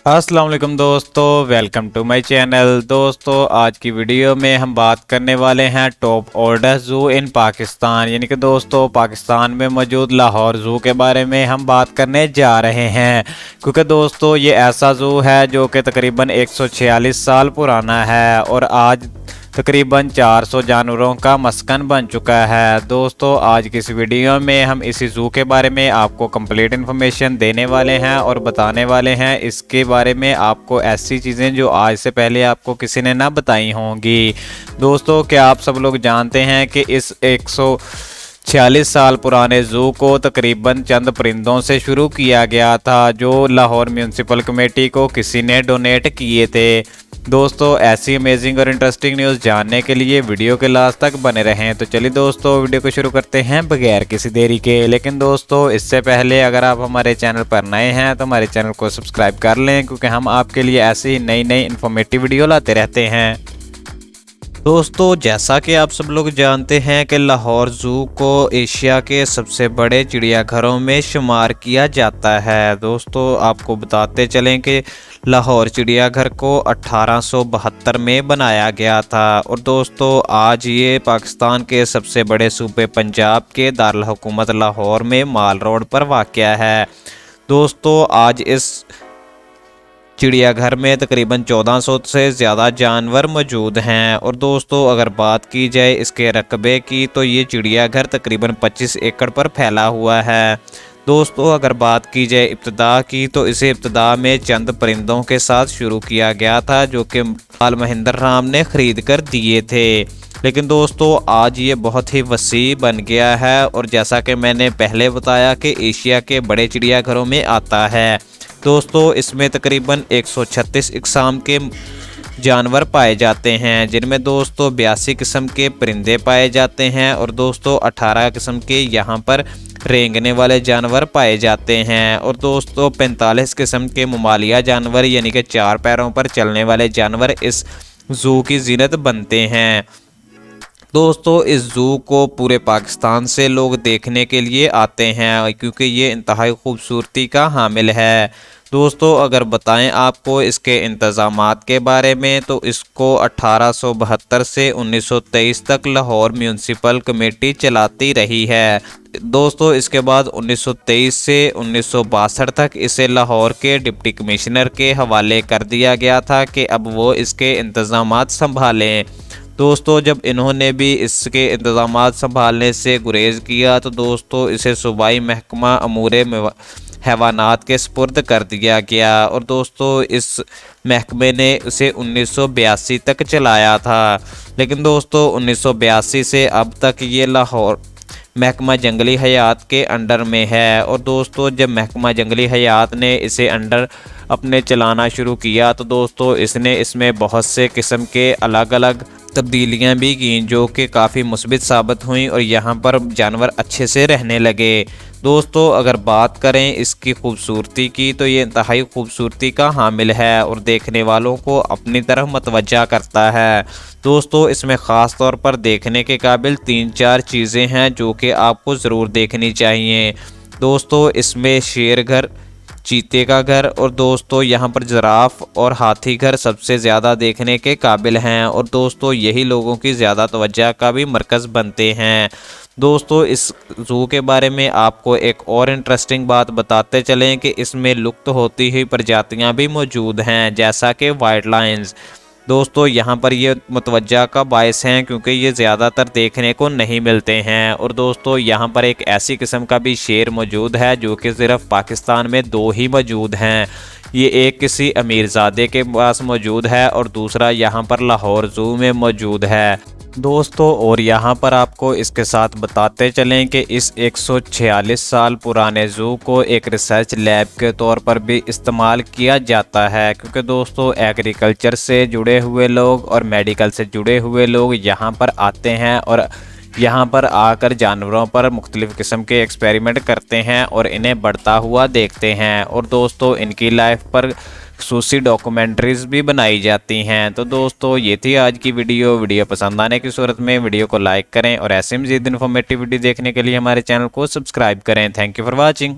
अस्सलाम वालेकुम दोस्तों, वेलकम टू माय चैनल। दोस्तों आज की वीडियो में हम बात करने वाले हैं टॉप ऑर्डर ज़ू इन पाकिस्तान, यानी कि दोस्तों पाकिस्तान में मौजूद लाहौर ज़ू के बारे में हम बात करने जा रहे हैं। क्योंकि दोस्तों ये ऐसा ज़ू है जो कि तकरीबन 146 साल पुराना है और आज तकरीबन 400 जानवरों का मस्कन बन चुका है। दोस्तों आज की इस वीडियो में हम इसी ज़ू के बारे में आपको कंप्लीट इन्फॉर्मेशन देने वाले हैं और बताने वाले हैं इसके बारे में आपको ऐसी चीज़ें जो आज से पहले आपको किसी ने ना बताई होंगी। दोस्तों क्या आप सब लोग जानते हैं कि इस 146 साल पुराने ज़ू को तकरीबन चंद परिंदों से शुरू किया गया था जो लाहौर म्यूनसिपल कमेटी को किसी ने डोनेट किए थे। दोस्तों ऐसी अमेजिंग और इंटरेस्टिंग न्यूज़ जानने के लिए वीडियो के लास्ट तक बने रहें। तो चलिए दोस्तों वीडियो को शुरू करते हैं बगैर किसी देरी के। लेकिन दोस्तों इससे पहले अगर आप हमारे चैनल पर नए हैं तो हमारे चैनल को सब्सक्राइब कर लें, क्योंकि हम आपके लिए ऐसी ही नई नई इन्फॉर्मेटिव वीडियो लाते रहते हैं। दोस्तों जैसा कि आप सब लोग जानते हैं कि लाहौर ज़ू को एशिया के सबसे बड़े चिड़ियाघरों में शुमार किया जाता है। दोस्तों आपको बताते चलें कि लाहौर चिड़ियाघर को 1872 में बनाया गया था और दोस्तों आज ये पाकिस्तान के सबसे बड़े सूबे पंजाब के दारुल हुकूमत लाहौर में माल रोड पर वाक़या है। दोस्तों आज इस चिड़ियाघर में तकरीबन 1400 से ज़्यादा जानवर मौजूद हैं और दोस्तों अगर बात की जाए इसके रकबे की तो ये चिड़ियाघर तकरीबन 25 एकड़ पर फैला हुआ है। दोस्तों अगर बात की जाए इब्तिदा की तो इसे इब्तिदा में चंद परिंदों के साथ शुरू किया गया था जो कि लाल महेंद्र राम ने ख़रीद कर दिए थे, लेकिन दोस्तों आज ये बहुत ही वसी बन गया है और जैसा कि मैंने पहले बताया कि एशिया के बड़े चिड़ियाघरों में आता है। दोस्तों इसमें तकरीबन 136 इकसाम के जानवर पाए जाते हैं, जिनमें दोस्तों 82 किस्म के परिंदे पाए जाते हैं और दोस्तों 18 किस्म के यहाँ पर रेंगने वाले जानवर पाए जाते हैं और दोस्तों 45 किस्म के ममालिया जानवर यानी कि 4 पैरों पर चलने वाले जानवर इस ज़ू की जीनत बनते हैं। दोस्तों इस ज़ू को पूरे पाकिस्तान से लोग देखने के लिए आते हैं क्योंकि ये इंतहाई खूबसूरती का हामिल है। दोस्तों अगर बताएं आपको इसके इंतज़ामात के बारे में तो इसको 1872 से 1923 तक लाहौर म्यूनसिपल कमेटी चलाती रही है। दोस्तों इसके बाद 1923 से 1962 तक इसे लाहौर के डिप्टी कमिश्नर के हवाले कर दिया गया था कि अब वो इसके इंतज़ामात संभालें। दोस्तों जब इन्होंने भी इसके इंतज़ामात संभालने से गुरेज़ किया तो दोस्तों इसे सूबाई महकमा अमूरे हैवानात के सुपुर्द कर दिया गया और दोस्तों इस महकमे ने उसे 1982 तक चलाया था। लेकिन दोस्तों 1982 से अब तक ये लाहौर महकमा जंगली हयात के अंडर में है और दोस्तों जब महकमा जंगली हयात ने इसे अंडर अपने चलाना शुरू किया तो दोस्तों इसने इसमें बहुत से किस्म के अलग अलग तब्दीलियां भी की जो कि काफ़ी मुस्बित साबित हुई और यहाँ पर जानवर अच्छे से रहने लगे। दोस्तों अगर बात करें इसकी खूबसूरती की तो ये इंतहाई खूबसूरती का हामिल है और देखने वालों को अपनी तरफ मतवज्जा करता है। दोस्तों इसमें ख़ास तौर पर देखने के काबिल 3-4 चीज़ें हैं जो कि आपको ज़रूर देखनी चाहिए। दोस्तों इसमें शेर घर, चीते का घर और दोस्तों यहाँ पर जिराफ और हाथी घर सबसे ज़्यादा देखने के काबिल हैं और दोस्तों यही लोगों की ज़्यादा तवज्जो का भी मरकज़ बनते हैं। दोस्तों इस ज़ू के बारे में आपको एक और इंटरेस्टिंग बात बताते चलें कि इसमें लुप्त होती हुई प्रजातियाँ भी मौजूद हैं जैसा कि वाइट लायंस। दोस्तों यहाँ पर ये मतवज्जा का बायस हैं क्योंकि ये ज़्यादातर देखने को नहीं मिलते हैं और दोस्तों यहाँ पर एक ऐसी किस्म का भी शेर मौजूद है जो कि सिर्फ पाकिस्तान में 2 ही मौजूद हैं। ये एक किसी अमीरज़ादे के पास मौजूद है और दूसरा यहाँ पर लाहौर ज़ू में मौजूद है। दोस्तों और यहाँ पर आपको इसके साथ बताते चलें कि इस 146 साल पुराने ज़ू को एक रिसर्च लैब के तौर पर भी इस्तेमाल किया जाता है क्योंकि दोस्तों एग्रीकल्चर से जुड़े हुए लोग और मेडिकल से जुड़े हुए लोग यहाँ पर आते हैं और यहाँ पर आकर जानवरों पर मुख्तलिफ़ किस्म के एक्सपेरिमेंट करते हैं और इन्हें बढ़ता हुआ देखते हैं और दोस्तों इनकी लाइफ पर खसूसी डॉक्यूमेंट्रीज़ भी बनाई जाती हैं। तो दोस्तों ये थी आज की वीडियो पसंद आने की सूरत में वीडियो को लाइक करें और ऐसे मज़ीद इन्फॉर्मेटिव वीडियो देखने के लिए हमारे चैनल को सब्सक्राइब करें। Thank you for watching.